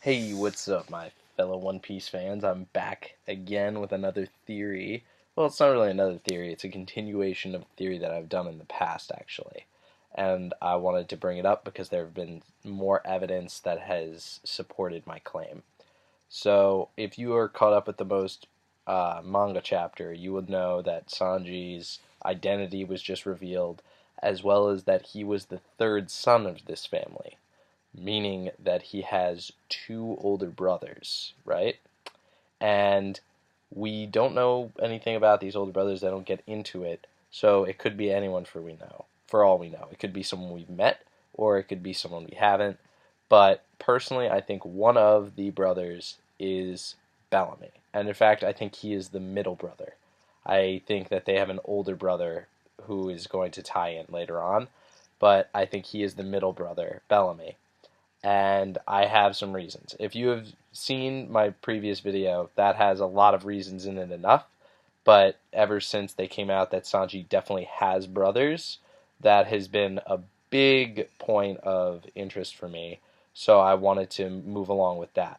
Hey, what's up, my fellow One Piece fans? I'm back again with another theory. Well, it's not really another theory, it's a continuation of a theory that I've done in the past, actually. And I wanted to bring it up because there have been more evidence that has supported my claim. So, if you are caught up with the most manga chapter, you would know that Sanji's identity was just revealed, as well as that he was the third son of this family, meaning that he has two older brothers, right? And we don't know anything about these older brothers. They don't get into it, so it could be anyone for all we know. It could be someone we've met, or it could be someone we haven't. But personally, I think one of the brothers is Bellamy, and in fact, I think he is the middle brother. I think that they have an older brother who is going to tie in later on, but I think he is the middle brother, Bellamy, and I have some reasons. If you have seen my previous video, that has a lot of reasons in it enough, but ever since they came out that Sanji definitely has brothers, that has been a big point of interest for me, so I wanted to move along with that.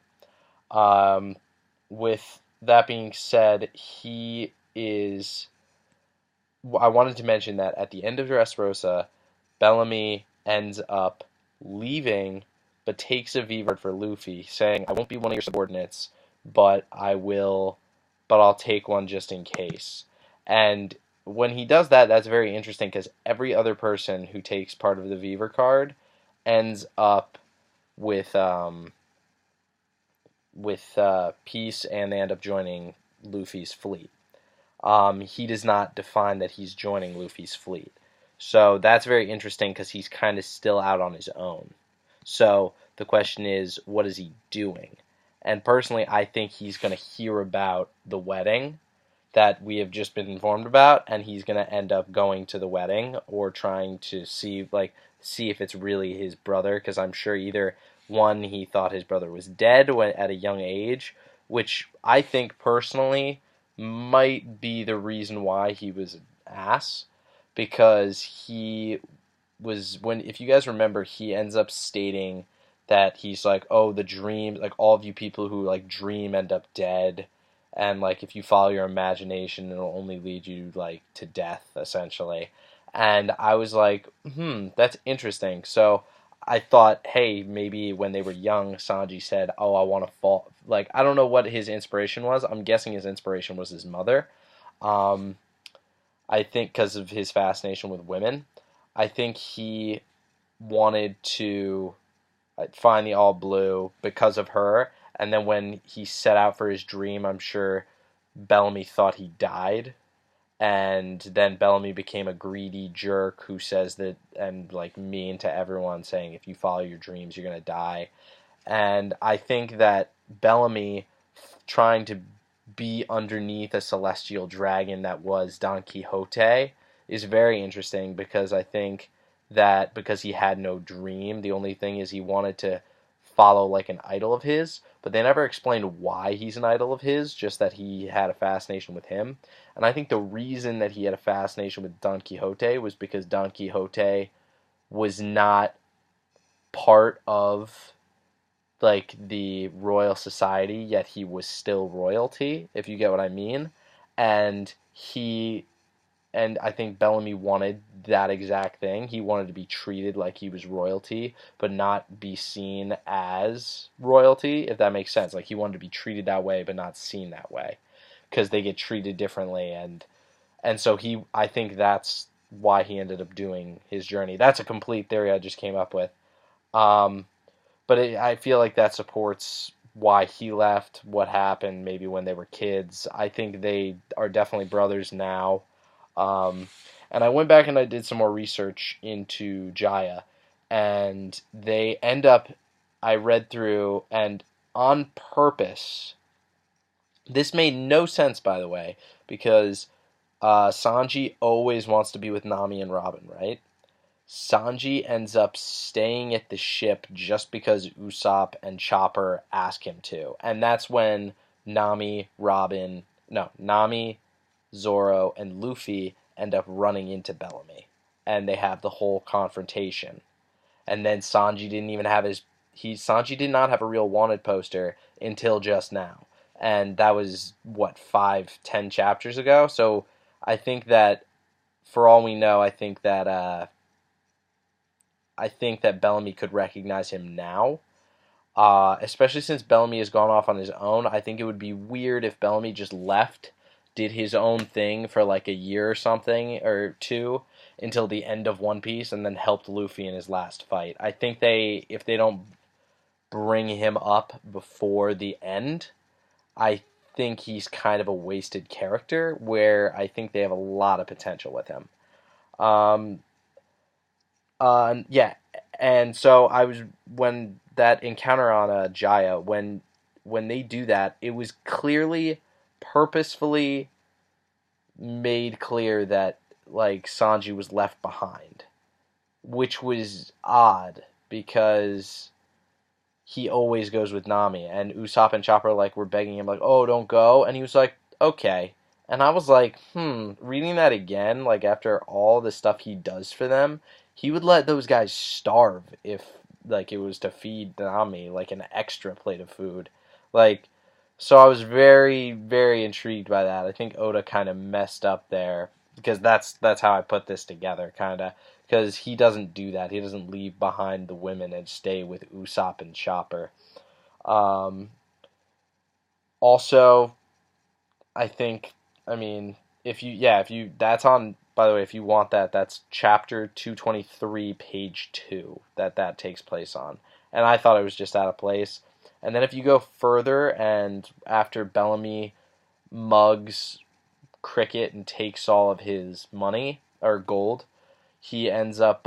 Um, with that being said, he is. I wanted to mention that at the end of Dressrosa, Bellamy ends up leaving, but takes a V word for Luffy, saying, "I won't be one of your subordinates, but I'll take one just in case." And when he does that, that's very interesting because every other person who takes part of the Viver card ends up with peace, and they end up joining Luffy's fleet. He does not define that he's joining Luffy's fleet. So that's very interesting because he's kind of still out on his own. So the question is, what is he doing? And personally, I think he's going to hear about the wedding that we have just been informed about, and he's going to end up going to the wedding or trying to see if it's really his brother, because I'm sure either one, he thought his brother was dead at a young age, which I think personally might be the reason why he was an ass, because he was, when, if you guys remember, he ends up stating that he's like, oh, the dream, like all of you people who like dream end up dead, and like if you follow your imagination it'll only lead you like to death, essentially. And I was like, that's interesting. So I thought, hey, maybe when they were young, Sanji said, oh, I want to fall, like, I don't know what his inspiration was. I'm guessing his inspiration was his mother. um I think because of his fascination with women. I think he wanted to find the all blue because of her. And then when he set out for his dream, I'm sure Bellamy thought he died. And then Bellamy became a greedy jerk who says that, and like mean to everyone, saying if you follow your dreams, you're going to die. And I think that Bellamy trying to be underneath a celestial dragon that was Don Quixote is very interesting, because I think that because he had no dream, the only thing is he wanted to follow like an idol of his, but they never explained why he's an idol of his, just that he had a fascination with him. And I think the reason that he had a fascination with Don Quixote was because Don Quixote was not part of like the royal society, yet he was still royalty, if you get what I mean. And he and I think Bellamy wanted that exact thing. He wanted to be treated like he was royalty, but not be seen as royalty, if that makes sense. Like he wanted to be treated that way, but not seen that way, because they get treated differently. And so I think that's why he ended up doing his journey. That's a complete theory I just came up with. Um, I feel like that supports why he left, what happened maybe when they were kids. I think they are definitely brothers now. Um, and I went back and I did some more research into Jaya, and they end up, I read through, and on purpose, this made no sense, by the way, because Sanji always wants to be with Nami and Robin, right? Sanji ends up staying at the ship just because Usopp and Chopper ask him to. And that's when Nami, Robin, no, Nami, Zoro, and Luffy end up running into Bellamy. And they have the whole confrontation. And then Sanji didn't even have Sanji did not have a real wanted poster until just now, and that was what 5, 10 chapters ago. So I think that for all we know, I think that Bellamy could recognize him now. Especially since Bellamy has gone off on his own, I think it would be weird if Bellamy just left, did his own thing for like a year or something or two until the end of One Piece, and then helped Luffy in his last fight. I think if they don't bring him up before the end, I think he's kind of a wasted character. Where I think they have a lot of potential with him. Um, yeah, and so I was when that encounter on Jaya, when they do that, it was clearly, purposefully made clear that like Sanji was left behind, which was odd because he always goes with Nami, and Usopp and Chopper like were begging him like, "Oh, don't go," and he was like, "Okay." And I was like, reading that again, like after all the stuff he does for them, he would let those guys starve if like it was to feed Nami like an extra plate of food. Like so I was very, very intrigued by that. I think Oda kind of messed up there because that's how I put this together, kind of, because he doesn't do that. He doesn't leave behind the women and stay with Usopp and Chopper. Um, Also, I think, I mean, if you, that's on, by the way, if you want that, that's chapter 223, page 2, that takes place on. And I thought it was just out of place. And then if you go further, and after Bellamy mugs Cricket and takes all of his money, or gold, he ends up,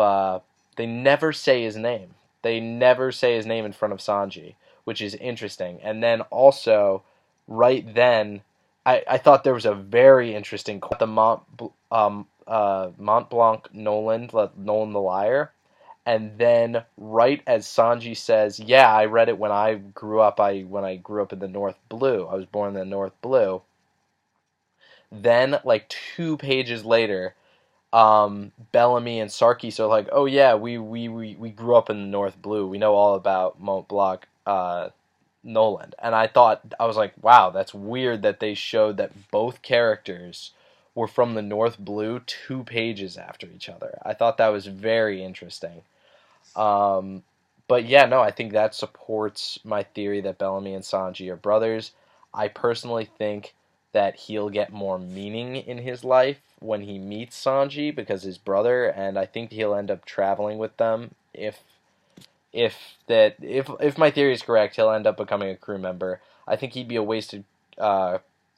they never say his name. They never say his name in front of Sanji, which is interesting. And then also, right then, I thought there was a very interesting quote, the Mont Blanc Nolan, Nolan the Liar. And then, right as Sanji says, "Yeah, I read it when I grew up. When I grew up in the North Blue, I was born in the North Blue." Then, like 2 pages later, Bellamy and Sarkis are like, "Oh yeah, we grew up in the North Blue. We know all about Mont Blanc, Noland." And I was like, "Wow, that's weird that they showed that both characters were from the North Blue 2 pages after each other." I thought that was very interesting. Um, but yeah, no, I think that supports my theory that Bellamy and Sanji are brothers. I personally think that he'll get more meaning in his life when he meets Sanji because his brother, and I think he'll end up traveling with them if my theory is correct, he'll end up becoming a crew member. I think he'd be a wasted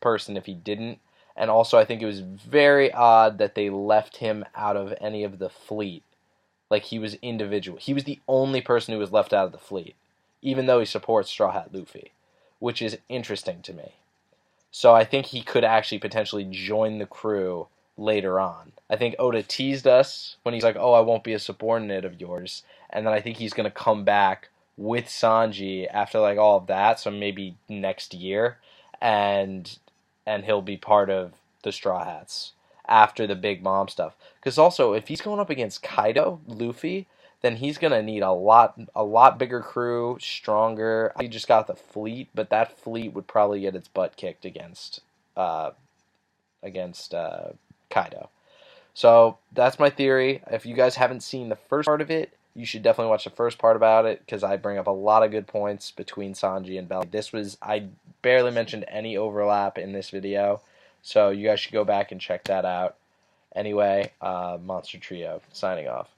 person if he didn't. And also, I think it was very odd that they left him out of any of the fleet. Like, he was individual. He was the only person who was left out of the fleet, even though he supports Straw Hat Luffy, which is interesting to me. So I think he could actually potentially join the crew later on. I think Oda teased us when he's like, "Oh, I won't be a subordinate of yours," and then I think he's gonna come back with Sanji after like all of that, so maybe next year, and he'll be part of the Straw Hats after the Big Mom stuff. Because also, if he's going up against Kaido, Luffy, then he's gonna need a lot bigger crew, stronger. He just got the fleet, but that fleet would probably get its butt kicked uh, against Kaido. So that's my theory. If you guys haven't seen the first part of it, you should definitely watch the first part about it because I bring up a lot of good points between Sanji and Bellamy. I barely mentioned any overlap in this video, so you guys should go back and check that out. Anyway, Monster Trio signing off.